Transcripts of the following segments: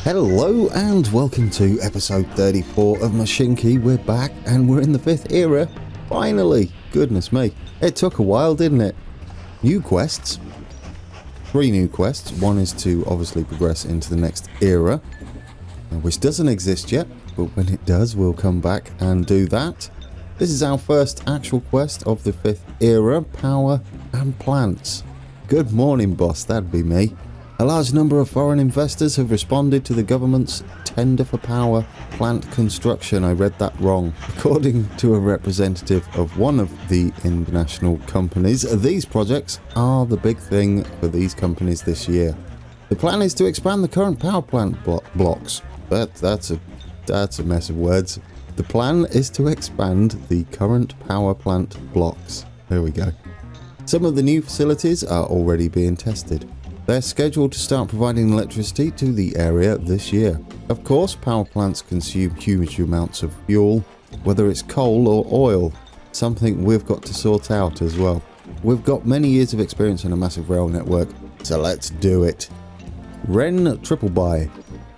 Hello and welcome to episode 34 of Mashinky. We're back and we're in the 5th era. Finally! Goodness me. It took a while, didn't it? New quests. 3 new quests. One is to obviously progress into the next era, which doesn't exist yet, but when it does, we'll come back and do that. This is our first actual quest of the 5th era, power and plants. Good morning, boss. That'd be me. A large number of foreign investors have responded to the government's tender for power plant construction. I read that wrong. According to a representative of one of the international companies, these projects are the big thing for these companies this year. The plan is to expand the current power plant blocks. That's a mess of words. The plan is to expand the current power plant blocks. There we go. Some of the new facilities are already being tested. They're scheduled to start providing electricity to the area this year. Of course, power plants consume huge amounts of fuel, whether it's coal or oil, something we've got to sort out as well. We've got many years of experience in a massive rail network, so let's do it. Ren Triple Buy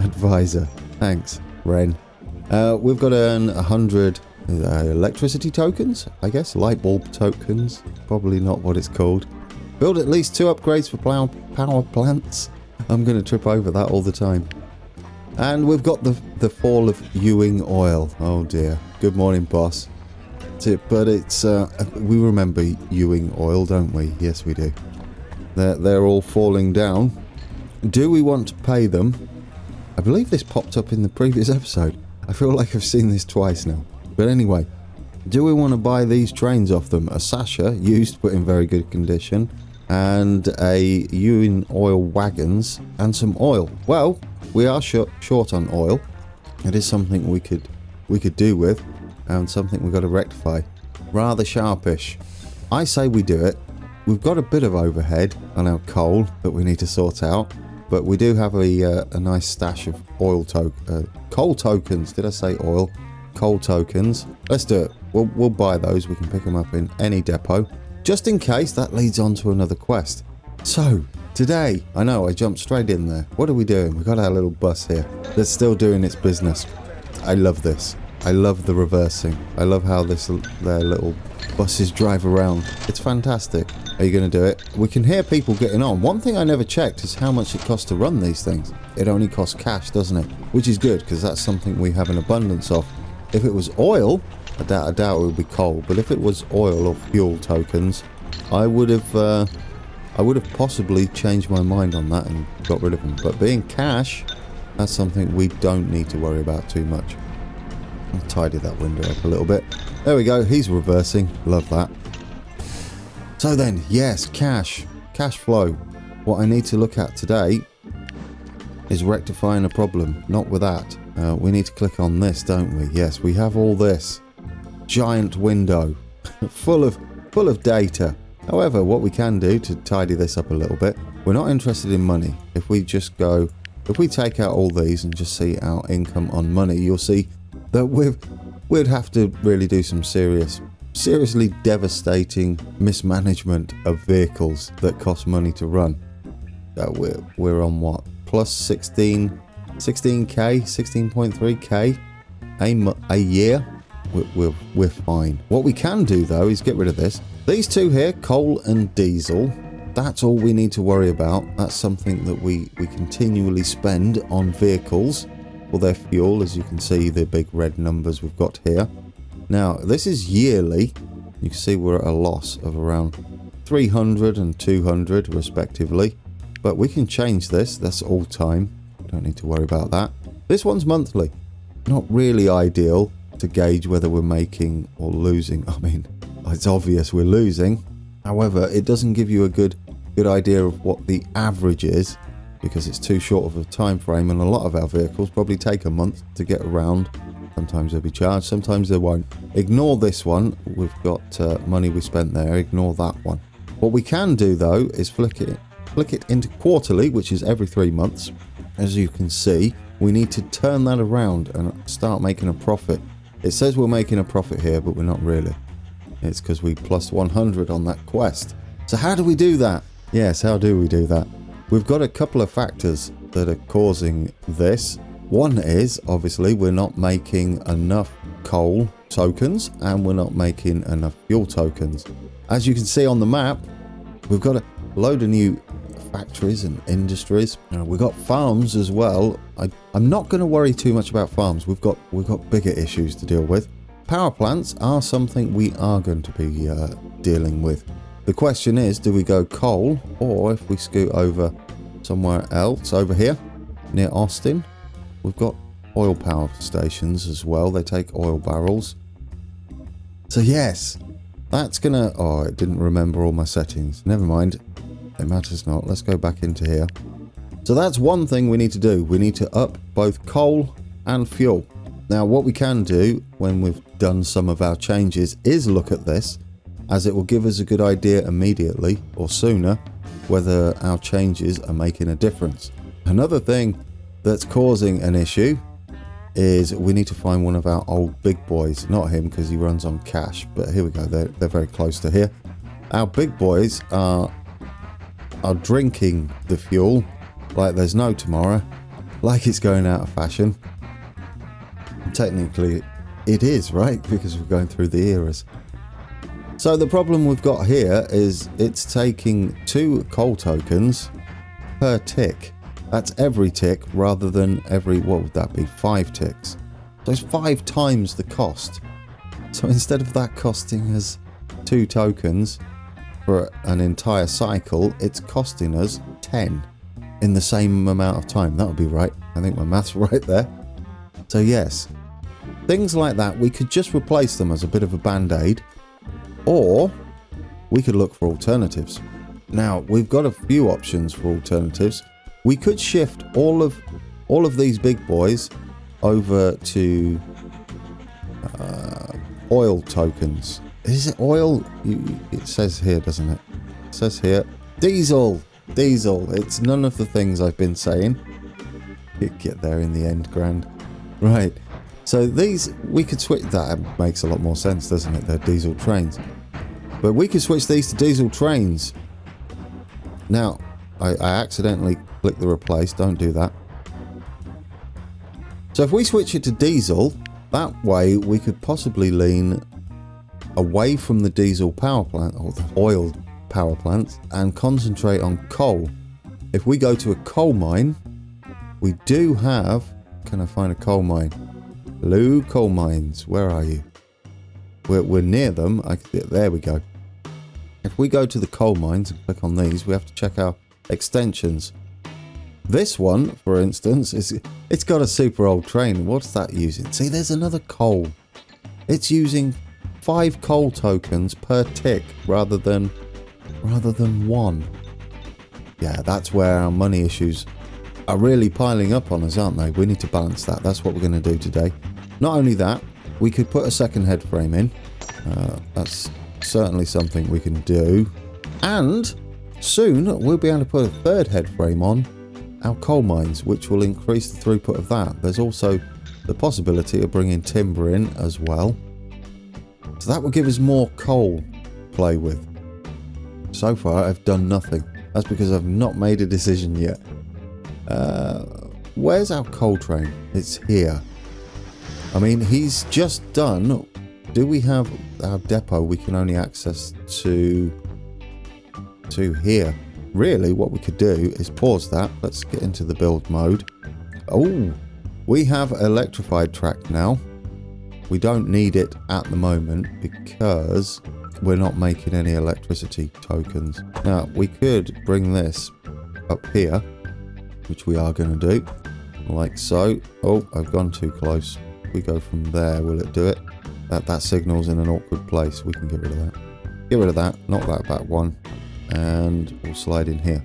Advisor. Thanks, Ren. We've got to earn 100 electricity tokens, I guess, light bulb tokens, probably not what it's called. Build at least 2 upgrades for power plants. I'm going to trip over that all the time. And we've got the fall of Ewing oil. Oh dear. Good morning, boss. But it's we remember Ewing oil, don't we? Yes, we do. They're all falling down. Do we want to pay them? I believe this popped up in the previous episode. I feel like I've seen this twice now. But anyway, do we want to buy these trains off them? A Sasha, used but in very good condition, and a Ewing oil wagons, and some oil. Well, we are short on oil. It is something we could do with, and something we've got to rectify. Rather sharpish. I say we do it. We've got a bit of overhead on our coal that we need to sort out, but we do have a nice stash of coal tokens. Did I say oil? Coal tokens. Let's do it. We'll buy those. We can pick them up in any depot. Just in case that leads on to another quest. So, today, I know I jumped straight in there. What are we doing? We've got our little bus here that's still doing its business. I love this. I love the reversing. I love how their little buses drive around. It's fantastic. Are you going to do it? We can hear people getting on. One thing I never checked is how much it costs to run these things. It only costs cash, doesn't it? Which is good, because that's something we have an abundance of. If it was oil, I doubt it would be coal, but if it was oil or fuel tokens, I would have possibly changed my mind on that and got rid of them. But being cash, that's something we don't need to worry about too much. I'll tidy that window up a little bit. There we go, he's reversing. Love that. So then, yes, cash flow. What I need to look at today is rectifying a problem. Not with that. We need to click on this, don't we? Yes, we have all this. Giant window full of data. However, what we can do to tidy this up a little bit, we're not interested in money. If we take out all these and just see our income on money, you'll see that we'd have to really do some seriously devastating mismanagement of vehicles that cost money to run. We're on what? Plus 16k, 16.3k a year. We're fine. What we can do though is get rid of this. These two here, coal and diesel, that's all we need to worry about. That's something that we continually spend on vehicles for their fuel, as you can see the big red numbers we've got here. Now this is yearly. You can see we're at a loss of around 300 and 200 respectively, but we can change this. That's all time. Don't need to worry about that. This one's monthly. Not really ideal to gauge whether we're making or losing. I mean, it's obvious we're losing. However, it doesn't give you a good idea of what the average is, because it's too short of a time frame, and a lot of our vehicles probably take a month to get around. Sometimes they'll be charged, sometimes they won't. Ignore this one. We've got money we spent there. Ignore that one. What we can do though is flick it into quarterly, which is every 3 months. As you can see, we need to turn that around and start making a profit. It says we're making a profit here, but we're not really. It's because we plus 100 on that quest. So how do we do that? Yes, how do we do that? We've got a couple of factors that are causing this. One is, obviously, we're not making enough coal tokens and we're not making enough fuel tokens. As you can see on the map, we've got a load of new factories and industries. We've got farms as well. I'm not going to worry too much about farms. We've got bigger issues to deal with. Power plants are something we are going to be dealing with. The question is, do we go coal, or if we scoot over somewhere else, over here near Austin, we've got oil power stations as well. They take oil barrels. So yes, that's gonna... Oh, it didn't remember all my settings. Never mind. It matters not. Let's go back into here. So that's one thing we need to do. We need to up both coal and fuel. Now, what we can do when we've done some of our changes is look at this, as it will give us a good idea immediately or sooner whether our changes are making a difference. Another thing that's causing an issue is we need to find one of our old big boys. Not him, because he runs on cash, but here we go. They're very close to here. Our big boys are drinking the fuel like there's no tomorrow, like it's going out of fashion. Technically it is, right? Because we're going through the eras. So the problem we've got here is it's taking 2 coal tokens per tick. That's every tick rather than every, what would that be, 5 ticks. So it's 5 times the cost. So instead of that costing us 2 tokens for an entire cycle, it's costing us 10 in the same amount of time. That would be right. I think my math's right there. So yes, things like that, we could just replace them as a bit of a band-aid, or we could look for alternatives. Now, we've got a few options for alternatives. We could shift all of these big boys over to oil tokens. Is it oil? It says here, doesn't it? It says here, diesel. It's none of the things I've been saying. Get there in the end, grand. Right. So these, we could switch. That makes a lot more sense, doesn't it? They're diesel trains. But we could switch these to diesel trains. Now, I accidentally clicked the replace. Don't do that. So if we switch it to diesel, that way we could possibly lean away from the diesel power plant or the oil power plants and concentrate on coal. If we go to a coal mine, we do have... Can I find a coal mine? Hello, coal mines. Where are you? We're near them. There we go. If we go to the coal mines and click on these, we have to check our extensions. This one, for instance, it's got a super old train. What's that using? See, there's another coal. It's using 5 coal tokens per tick rather than 1. Yeah, that's where our money issues are really piling up on us, aren't they? We need to balance that. That's what we're going to do today. Not only that, we could put a second head frame in. That's certainly something we can do. And soon we'll be able to put a third head frame on our coal mines, which will increase the throughput of that. There's also the possibility of bringing timber in as well. So that will give us more coal to play with. So far I've done nothing. That's because I've not made a decision yet. Where's our coal train? It's here. I mean, he's just done. Do we have our depot we can only access to here? Really, what we could do is pause that. Let's get into the build mode. Oh, we have electrified track now. We don't need it at the moment because we're not making any electricity tokens. Now, we could bring this up here, which we are going to do, like so. Oh, I've gone too close. If we go from there, will it do it? That signal's in an awkward place. We can get rid of that. Get rid of that. Knock that back one. And we'll slide in here.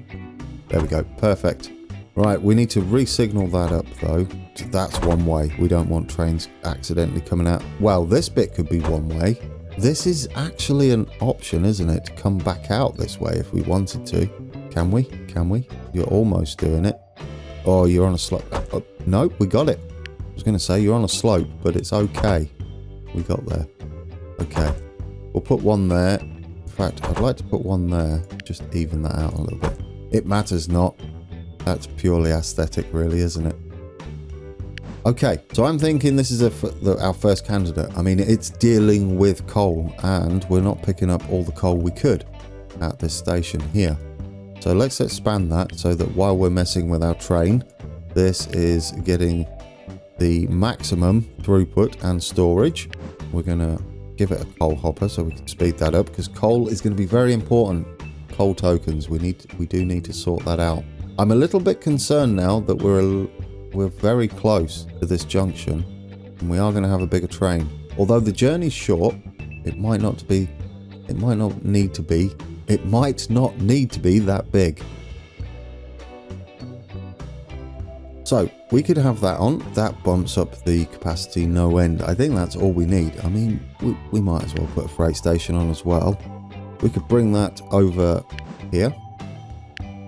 There we go. Perfect. Right, we need to re-signal that up though. So that's one way. We don't want trains accidentally coming out. Well, this bit could be one way. This is actually an option, isn't it? To come back out this way if we wanted to. Can we? Can we? You're almost doing it. Oh, you're on a slope. Oh, no, we got it. I was going to say you're on a slope, but it's okay. We got there. Okay. We'll put one there. In fact, I'd like to put one there. Just even that out a little bit. It matters not. That's purely aesthetic, really, isn't it? Okay, so I'm thinking this is our first candidate. I mean, it's dealing with coal, and we're not picking up all the coal we could at this station here. So let's expand that so that while we're messing with our train, this is getting the maximum throughput and storage. We're going to give it a coal hopper so we can speed that up, because coal is going to be very important. Coal tokens, we do need to sort that out. I'm a little bit concerned now that we're very close to this junction, and we are going to have a bigger train. Although the journey's short, it might not need to be that big. So we could have that on. That bumps up the capacity no end. I think that's all we need. I mean, we might as well put a freight station on as well. We could bring that over here.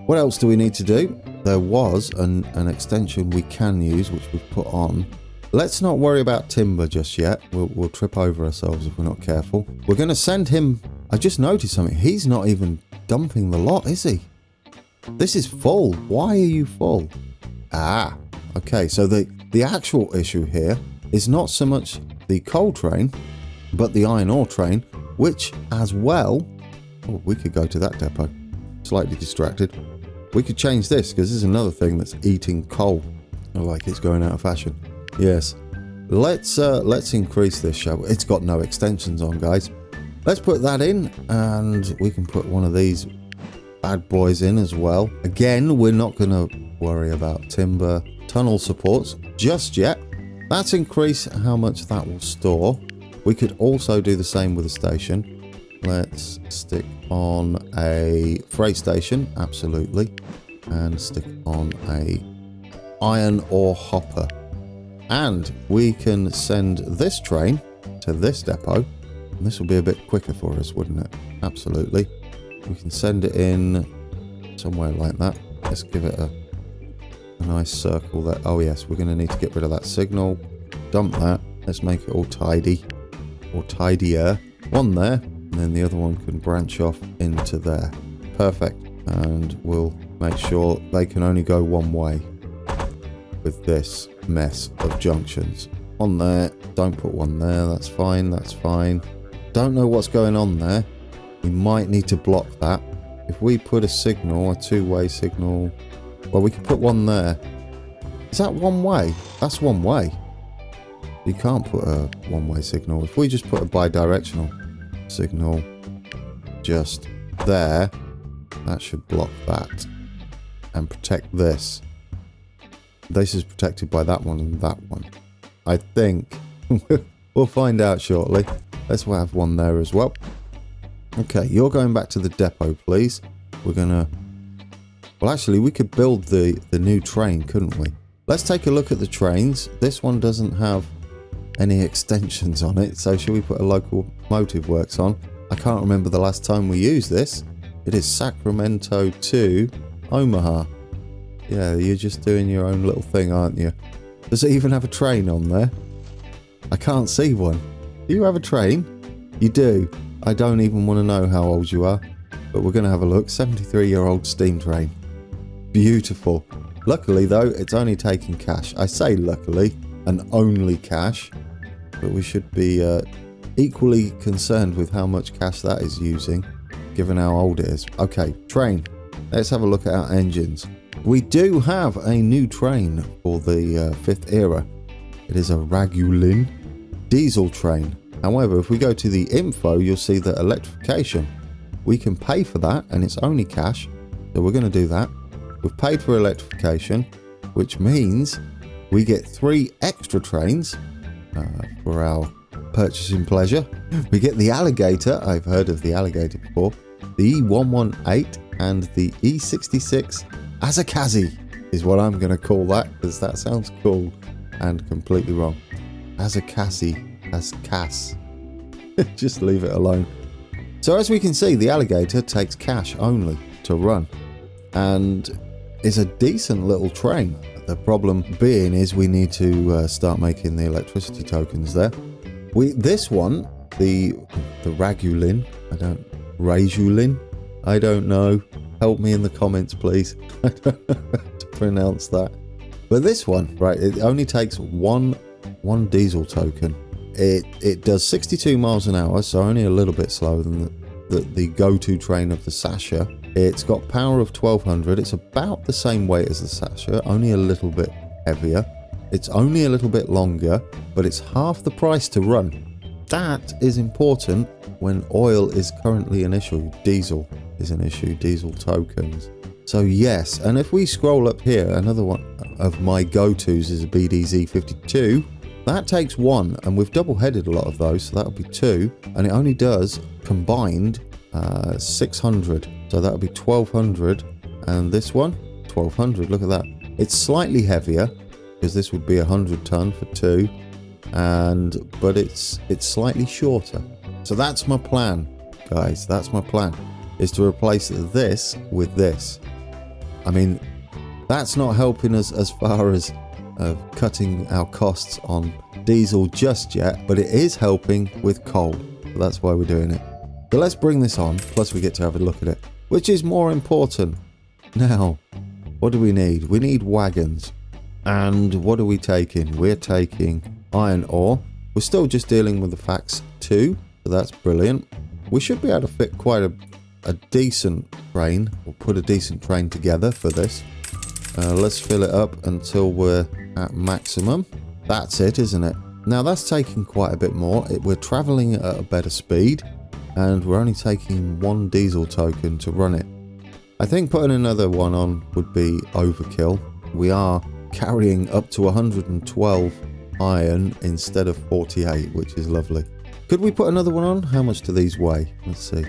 What else do we need to do? There was an extension we can use, which we've put on. Let's not worry about timber just yet. We'll trip over ourselves if we're not careful. We're going to send him... I just noticed something. He's not even dumping the lot, is he? This is full. Why are you full? Ah, okay. So the actual issue here is not so much the coal train, but the iron ore train, which as well... Oh, we could go to that depot. Slightly distracted. We could change this, because this is another thing that's eating coal. Like it's going out of fashion. Yes. Let's increase this, shall we? It's got no extensions on, guys. Let's put that in, and we can put one of these bad boys in as well. Again, we're not going to worry about timber tunnel supports just yet. Let's increase how much that will store. We could also do the same with a station. Let's stick on a freight station, absolutely, and stick on a iron ore hopper. And we can send this train to this depot. And this will be a bit quicker for us, wouldn't it? Absolutely. We can send it in somewhere like that. Let's give it a nice circle there. Oh yes, we're going to need to get rid of that signal. Dump that. Let's make it all tidy, or tidier. One there. And then the other one can branch off into there. Perfect. And we'll make sure they can only go one way with this mess of junctions. On there. Don't put one there. That's fine. That's fine. Don't know what's going on there. We might need to block that. If we put a signal, a two-way signal... Well, we could put one there. Is that one way? That's one way. You can't put a one-way signal. If we just put a bi-directional signal just there, that should block that and protect this. This is protected by that one and that one. I think we'll find out shortly. Let's have one there as well. Okay, you're going back to the depot, please. We're gonna... Well, actually, we could build the new train, couldn't we? Let's take a look at the trains. This one doesn't have any extensions on it, so should we put a locomotive works on? I can't remember the last time we used this. It is Sacramento to Omaha. Yeah, you're just doing your own little thing, aren't you? Does it even have a train on there? I can't see one. Do you have a train? You do. I don't even want to know how old you are, but we're going to have a look. 73-year-old steam train. Beautiful. Luckily, though, it's only taking cash. I say luckily, and only cash, but we should be equally concerned with how much cash that is using, given how old it is. Okay, train. Let's have a look at our engines. We do have a new train for the 5th era. It is a Ragulin diesel train. However, if we go to the info, you'll see that electrification, we can pay for that, and it's only cash, so we're going to do that. We've paid for electrification, which means we get 3 extra trains for our purchasing pleasure. We get the alligator. I've heard of the alligator before. The E118 and the E66 Azakazi is what I'm going to call that, because that sounds cool and completely wrong. Azakazi. As Cass. Just leave it alone. So as we can see, the alligator takes cash only to run, and is a decent little train. The problem being is we need to start making the electricity tokens there. This one, the Ragulin, Ragulin, I don't know. Help me in the comments, please. I don't know how to pronounce that. But this one, right, it only takes one diesel token. It does 62 miles an hour, so only a little bit slower than the go-to train of the Sasha. It's got power of 1200. It's about the same weight as the Sasha, only a little bit heavier. It's only a little bit longer, but it's half the price to run. That is important when oil is currently an issue. Diesel is an issue, diesel tokens. So yes, and if we scroll up here, another one of my go-tos is a BDZ52. That takes 1, and we've double-headed a lot of those, so that'll be 2, and it only does combined 600, so that'll be 1200, and this one 1200. Look at that. It's slightly heavier because this would be 100 ton for 2, but it's slightly shorter. So that's my plan, guys. That's my plan, is to replace this with this. I mean, that's not helping us as far as cutting our costs on diesel just yet, but it is helping with coal. So that's why we're doing it. So let's bring this on, plus we get to have a look at it, which is more important. Now, what do we need? We need wagons. And what are we taking? We're taking iron ore. We're still just dealing with the facts 2, so that's brilliant. We should be able to fit quite a decent train, or put a decent train together for this. Let's fill it up until we're at maximum. That's it, isn't it? Now that's taking quite a bit more. We're traveling at a better speed, and we're only taking 1 diesel token to run it. I think putting another one on would be overkill. We are carrying up to 112 iron instead of 48, which is lovely. Could we put another one on? How much do these weigh? Let's see.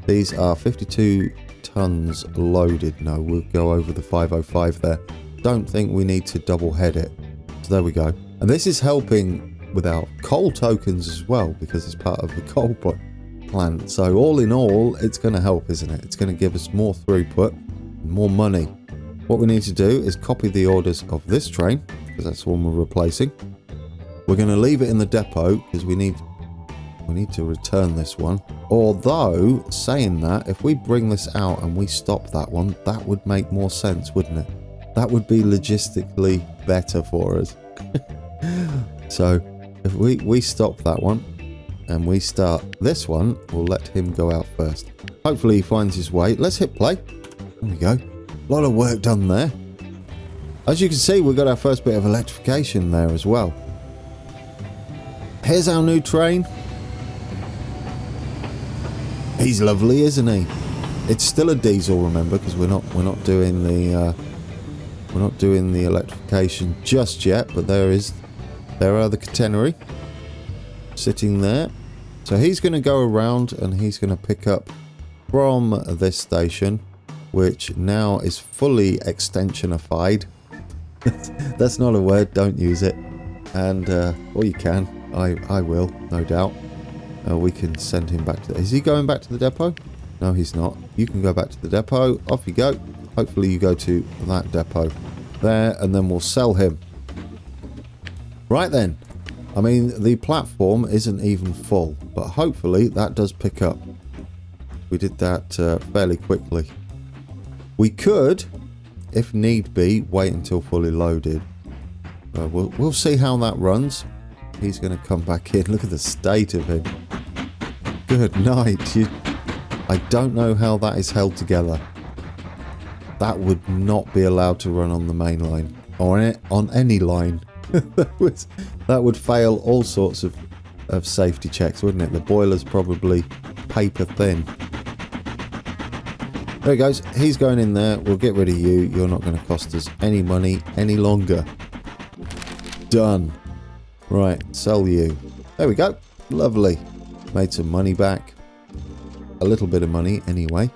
These are 52 tons loaded. No, we'll go over the 505 there. Don't think we need to double head it. So there we go. And this is helping with our coal tokens as well, because it's part of the coal plant. So all in all, it's going to help, isn't it? It's going to give us more throughput, more money. What we need to do is copy the orders of this train, because that's the one we're replacing. We're going to leave it in the depot because we need to return this one. Although, saying that, if we bring this out and we stop that one, that would make more sense, wouldn't it? That would be logistically better for us. So if we stop that one and we start this one, we'll let him go out first. Hopefully he finds his way. Let's hit play. There we go. A lot of work done there. As you can see, we've got our first bit of electrification there as well. Here's our new train. He's lovely, isn't he? It's still a diesel, remember, because we're not doing the electrification just yet. But there are the catenary sitting there. So he's going to go around and he's going to pick up from this station, which now is fully extensionified. That's not a word. Don't use it. And or you can. I will, no doubt. We can send him back to... Is he going back to the depot? No, he's not. You can go back to the depot. Off you go. Hopefully you go to that depot there, and then we'll sell him. Right then. I mean, the platform isn't even full, but hopefully that does pick up. We did that fairly quickly. We could, if need be, wait until fully loaded. We'll see how that runs. He's going to come back in. Look at the state of him. Good night. I don't know how that is held together. That would not be allowed to run on the main line or on any line. That would fail all sorts of safety checks, wouldn't it? The boiler's probably paper thin. There he goes. He's going in there. We'll get rid of you. You're not going to cost us any money any longer. Done. Right, sell you. There we go. Lovely. Made some money back. A little bit of money anyway.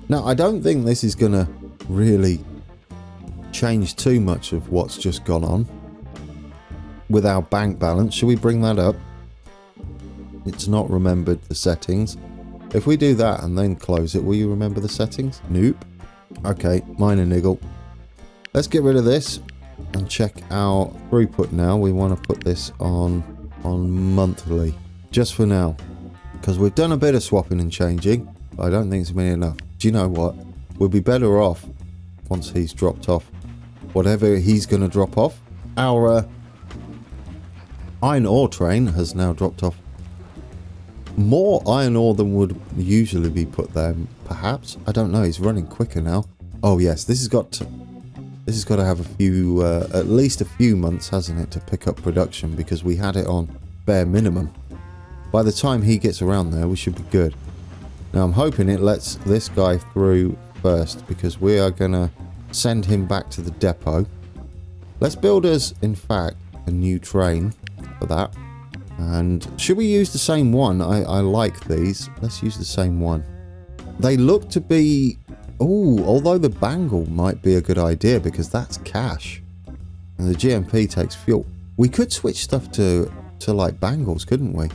Now, I don't think this is going to really change too much of what's just gone on with our bank balance. Should we bring that up? It's not remembered the settings. If we do that and then close it, will you remember the settings? Nope. Okay, minor niggle. Let's get rid of this and check our throughput now. We want to put this on monthly, just for now, because we've done a bit of swapping and changing, but I don't think it's been enough. Do you know what? We'll be better off once he's dropped off whatever he's going to drop off. Our iron ore train has now dropped off more iron ore than would usually be put there, perhaps. I don't know. He's running quicker now. Oh yes, this has got to have a few, at least a few months, hasn't it, to pick up production, because we had it on bare minimum. By the time he gets around there, we should be good. Now I'm hoping it lets this guy through first, because we are going to send him back to the depot. Let's build us, in fact, a new train for that. And should we use the same one? I like these. Let's use the same one. They look to be... Oh, although the bangle might be a good idea, because that's cash. And the GMP takes fuel. We could switch stuff to like bangles, couldn't we?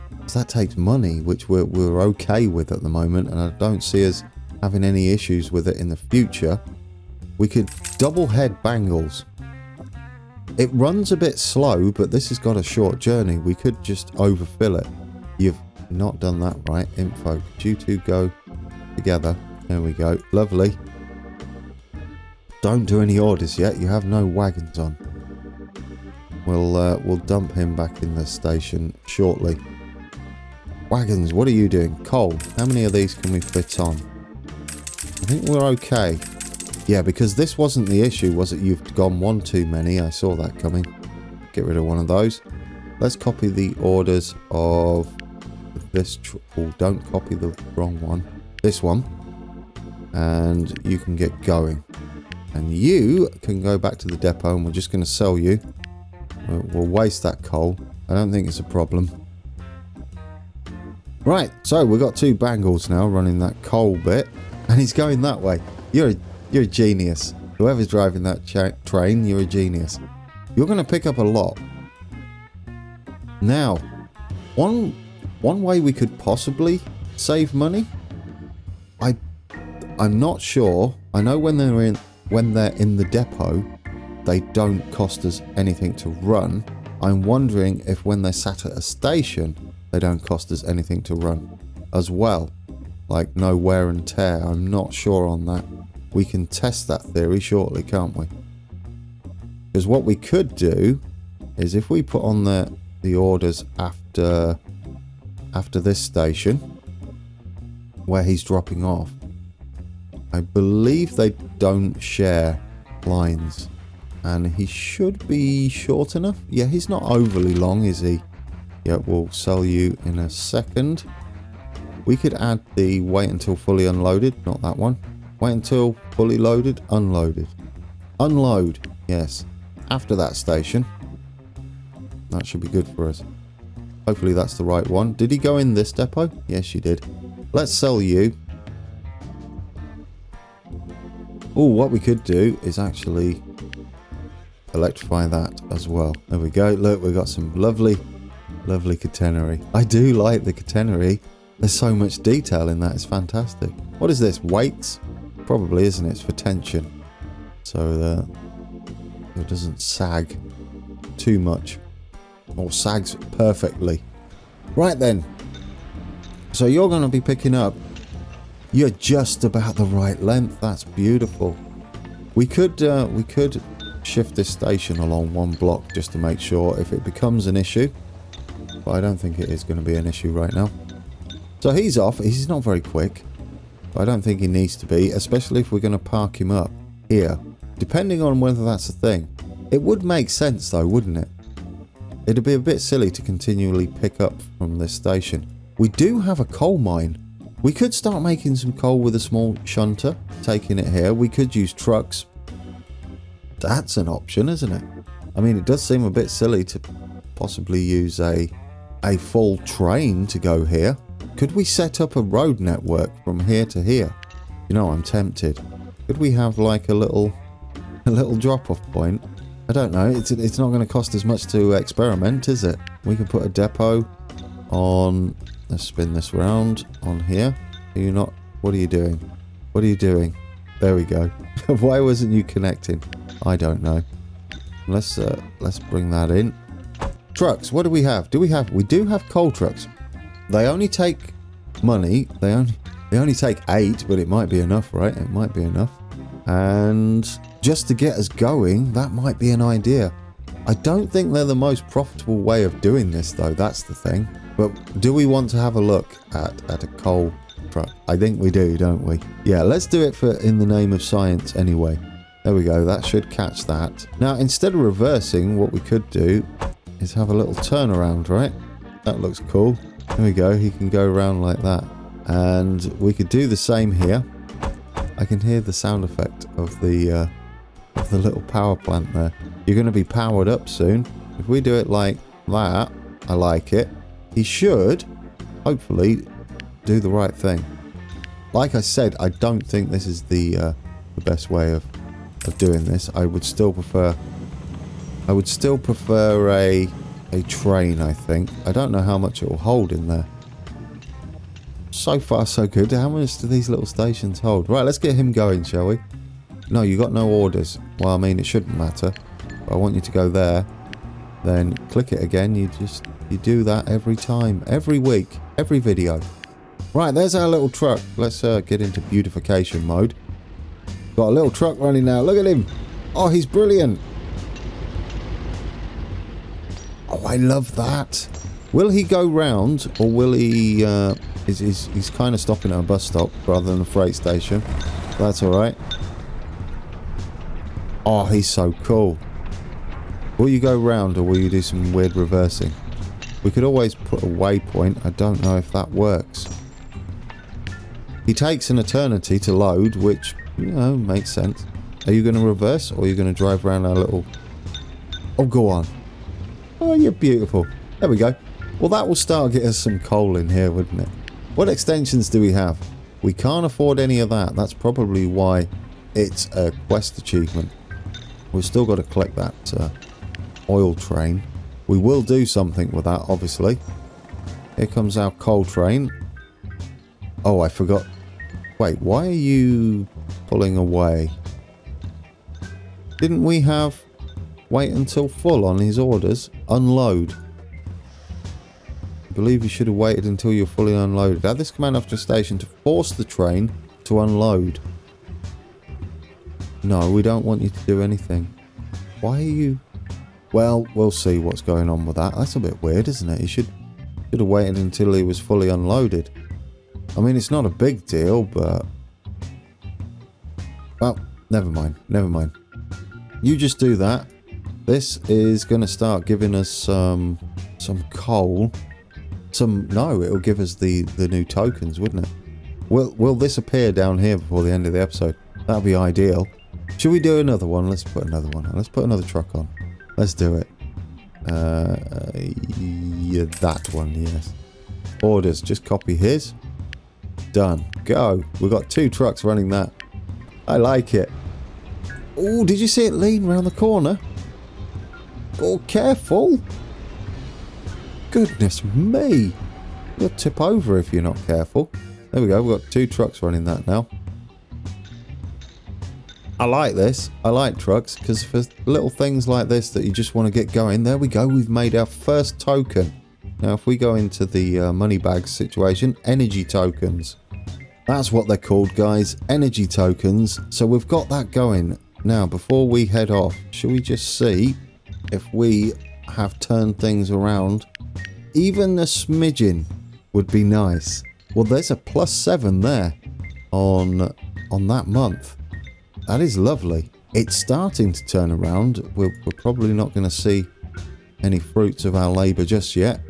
Because that takes money, which we're okay with at the moment. And I don't see us having any issues with it in the future. We could double head bangles. It runs a bit slow, but this has got a short journey. We could just overfill it. You've not done that right. Info. You two go together. There we go. Lovely. Don't do any orders yet. You have no wagons on. We'll dump him back in the station shortly. Wagons, what are you doing? Coal. How many of these can we fit on? I think we're okay. Yeah, because this wasn't the issue, was it? You've gone one too many. I saw that coming. Get rid of one of those. Let's copy the orders of this. Oh, don't copy the wrong one. This one. And you can get going. And you can go back to the depot, and we're just going to sell you. We'll waste that coal. I don't think it's a problem. Right, so we've got two bangles now running that coal bit. And he's going that way. You're a genius. Whoever's driving that train, you're a genius. You're going to pick up a lot. Now, one way we could possibly save money, I'm not sure. I know when they're in the depot, they don't cost us anything to run. I'm wondering if when they're sat at a station, they don't cost us anything to run as well. Like no wear and tear. I'm not sure on that. We can test that theory shortly, can't we? Because what we could do is if we put on the orders after this station where he's dropping off, I believe they don't share lines, and he should be short enough. Yeah, he's not overly long, is he? Yeah, we'll sell you in a second. We could add the wait until fully unloaded, not that one. Wait until fully loaded, unloaded. Unload, yes. After that station. That should be good for us. Hopefully that's the right one. Did he go in this depot? Yes, you did. Let's sell you. Oh, what we could do is actually electrify that as well. There we go. Look, we've got some lovely catenary. I do like the catenary. There's so much detail in that. It's fantastic. What is this? Weights? Probably, isn't it? It's for tension. So that it doesn't sag too much. Or sags perfectly. Right then. So you're going to be picking up. You're just about the right length. That's beautiful. We could shift this station along one block just to make sure if it becomes an issue. But I don't think it is going to be an issue right now. So he's off. He's not very quick. But I don't think he needs to be, especially if we're going to park him up here. Depending on whether that's a thing. It would make sense though, wouldn't it? It'd be a bit silly to continually pick up from this station. We do have a coal mine. We could start making some coal with a small shunter, taking it here. We could use trucks. That's an option, isn't it? I mean, it does seem a bit silly to possibly use a full train to go here. Could we set up a road network from here to here? You know, I'm tempted. Could we have like a little drop-off point? I don't know. It's not going to cost as much to experiment, is it? We can put a depot on... Let's spin this round on here. Are you not... What are you doing? What are you doing? There we go. Why wasn't you connecting? I don't know. Let's bring that in. Trucks. What do we have? We do have coal trucks. They only take money. They only take 8, but it might be enough, right? It might be enough. And just to get us going, that might be an idea. I don't think they're the most profitable way of doing this though, that's the thing. But do we want to have a look at a coal truck? I think we do, don't we? Yeah, let's do it for in the name of science anyway. There we go, that should catch that. Now, instead of reversing, what we could do is have a little turnaround, right? That looks cool. There we go, he can go around like that. And we could do the same here. I can hear the sound effect of the little power plant there. You're going to be powered up soon. If we do it like that, I like it. He should, hopefully, do the right thing. Like I said, I don't think this is the best way of doing this. I would still prefer a train, I think. I don't know how much it will hold in there. So far, so good. How much do these little stations hold? Right, let's get him going, shall we? No, you got no orders. Well, I mean, it shouldn't matter. But I want you to go there. Then click it again. You do that every time, every week, every video. Right, there's our little truck. Let's get into beautification mode. Got a little truck running now. Look at him. Oh, he's brilliant. Oh, I love that. Will he go round, or will he... he's kind of stopping at a bus stop rather than a freight station. That's alright. Oh, he's so cool. Will you go round, or will you do some weird reversing? We could always put a waypoint. I don't know if that works. He takes an eternity to load, which, you know, makes sense. Are you going to reverse, or are you going to drive around our little... Oh, go on. Oh, you're beautiful. There we go. Well, that will start getting us some coal in here, wouldn't it? What extensions do we have? We can't afford any of that. That's probably why it's a quest achievement. We've still got to collect that oil train. We will do something with that, obviously. Here comes our coal train. Oh, I forgot. Wait, why are you pulling away? Didn't we have... Wait until full on his orders? Unload. I believe you should have waited until you're fully unloaded. Add this command after a station to force the train to unload. No, we don't want you to do anything. Why are you... Well, we'll see what's going on with that. That's a bit weird, isn't it? He should have waited until he was fully unloaded. I mean, it's not a big deal, but... Well, never mind. Never mind. You just do that. This is going to start giving us some coal. No, it'll give us the new tokens, wouldn't it? Will this appear down here before the end of the episode? That'd be ideal. Should we do another one? Let's put another one on. Let's put another truck on. Let's do it. Yeah, that one, yes. Orders, just copy his. Done. Go. We've got 2 trucks running that. I like it. Oh, did you see it lean round the corner? Oh, careful. Goodness me. You'll tip over if you're not careful. There we go. We've got 2 trucks running that now. I like this. I like trucks because for little things like this that you just want to get going. There we go. We've made our first token. Now, if we go into the money bags situation, energy tokens. That's what they're called, guys. Energy tokens. So we've got that going. Now, before we head off, should we just see if we have turned things around? Even a smidgen would be nice. Well, there's a +7 there on that month. That is lovely. It's starting to turn around. We're probably not going to see any fruits of our labour just yet.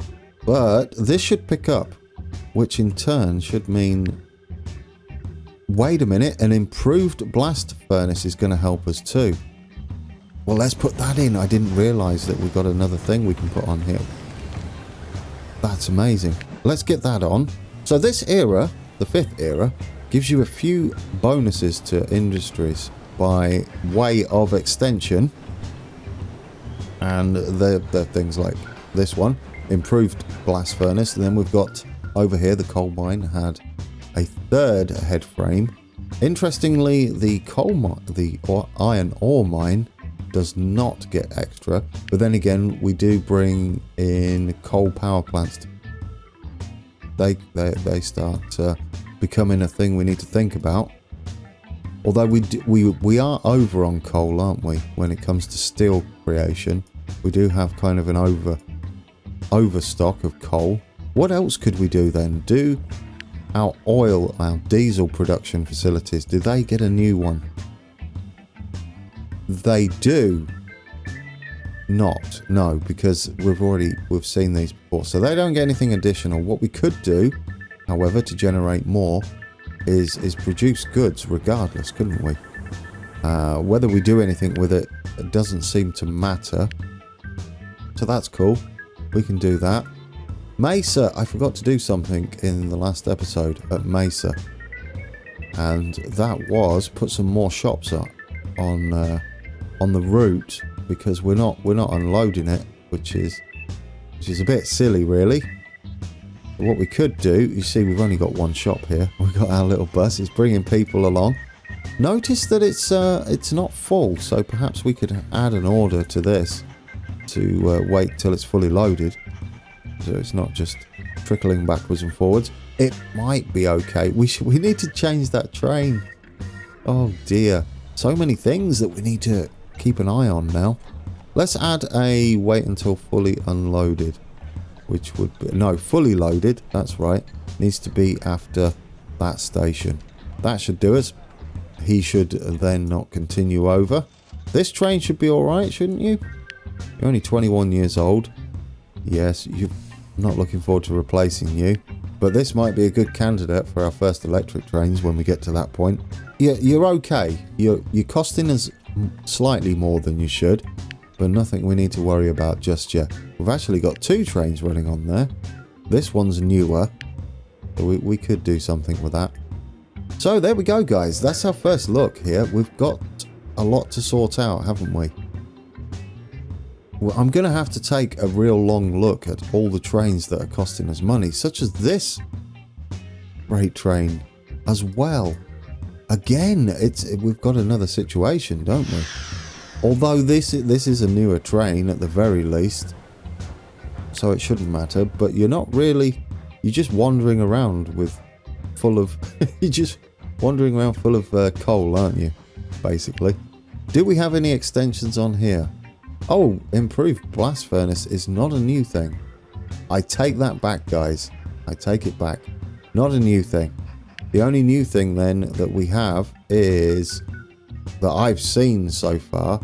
But this should pick up, which in turn should mean... Wait a minute, an improved blast furnace is going to help us too. Well, let's put that in. I didn't realise that we've got another thing we can put on here. That's amazing. Let's get that on. So this era, the 5th era, gives you a few bonuses to industries by way of extension. And they're things like this one, improved blast furnace. And then we've got over here, the coal mine had a 3rd head frame. Interestingly, the iron ore mine does not get extra, but then again, we do bring in coal power plants. They start becoming a thing we need to think about. Although we are over on coal, aren't we? When it comes to steel creation, we do have kind of an overstock of coal. What else could we do then? Do our diesel production facilities, do they get a new one? They do not, no, because we've seen these before, so they don't get anything additional. What we could do, however, to generate more is produce goods regardless, couldn't we? Whether we do anything with it, it doesn't seem to matter, so that's cool. We can do that. Mesa, I forgot to do something in the last episode at Mesa, and that was put some more shops up on the route, because we're not unloading it, which is a bit silly, really. What we could do, you see, we've only got one shop here. We've got our little bus. It's bringing people along. Notice that it's not full, so perhaps we could add an order to this to wait till it's fully loaded, so it's not just trickling backwards and forwards. It might be okay. We need to change that train. Oh dear, so many things that we need to keep an eye on now. Let's add a wait until fully unloaded, which would be, no, fully loaded, that's right, needs to be after that station. That should do us. He should then not continue over. This train should be alright, shouldn't you? You're only 21 years old. Yes, you're not looking forward to replacing you, but this might be a good candidate for our first electric trains when we get to that point. You're okay. You're costing us slightly more than you should, but nothing we need to worry about just yet. We've actually got 2 trains running on there. This one's newer, so we could do something with that. So there we go, guys. That's our first look here. We've got a lot to sort out, haven't we? Well, I'm going to have to take a real long look at all the trains that are costing us money, such as this freight train as well. Again, we've got another situation, don't we? Although this is a newer train at the very least, so it shouldn't matter. But you're not really, you're just wandering around full of coal, aren't you? Basically. Do we have any extensions on here? Oh, improved blast furnace is not a new thing. I take that back, guys. I take it back. Not a new thing. The only new thing then that we have is, that I've seen so far,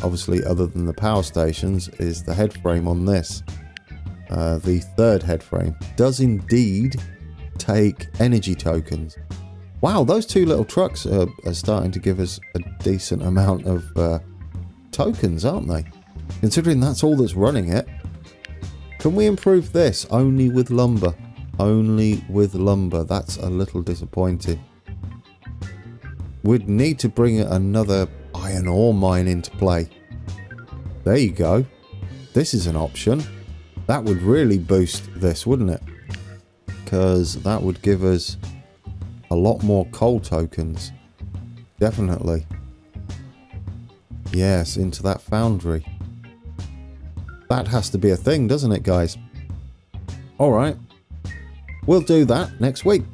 obviously other than the power stations, is the head frame on this. The third head frame does indeed take energy tokens. Wow, those 2 little trucks are starting to give us a decent amount of tokens, aren't they? Considering that's all that's running it. Can we improve this? Only with lumber. Only with lumber. That's a little disappointing. We'd need to bring another iron ore mine into play. There you go. This is an option. That would really boost this, wouldn't it? Because that would give us a lot more coal tokens. Definitely. Yes, into that foundry. That has to be a thing, doesn't it, guys? Alright. We'll do that next week.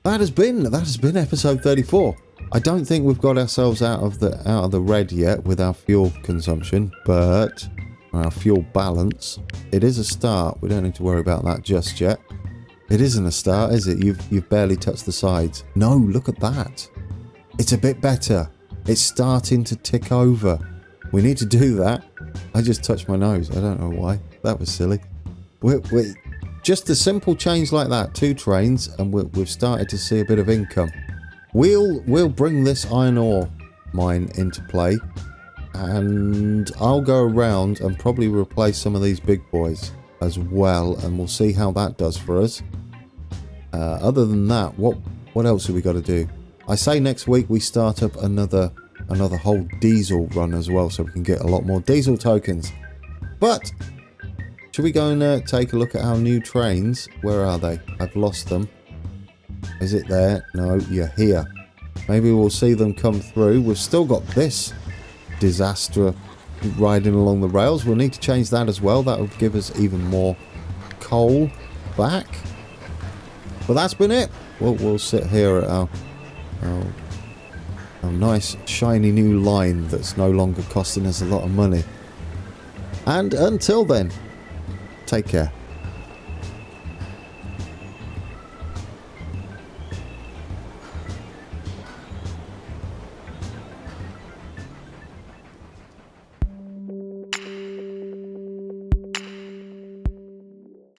That has been episode 34. I don't think we've got ourselves out of the red yet with our fuel consumption, but our fuel balance, it is a start. We don't need to worry about that just yet. It isn't a start, is it? You've barely touched the sides. No, look at that. It's a bit better. It's starting to tick over. We need to do that. I just touched my nose. I don't know why. That was silly. We're just a simple change like that. 2 trains, and we've started to see a bit of income. We'll bring this iron ore mine into play, and I'll go around and probably replace some of these big boys as well, and we'll see how that does for us. Other than that, what else have we got to do? I say next week we start up another whole diesel run as well, so we can get a lot more diesel tokens. But should we go and take a look at our new trains? Where are they? I've lost them. Is it there? No, you're here. Maybe we'll see them come through. We've still got this disaster riding along the rails. We'll need to change that as well. That will give us even more coal back. But that's been it. We'll sit here at our A nice shiny new line that's no longer costing us a lot of money. And until then, take care.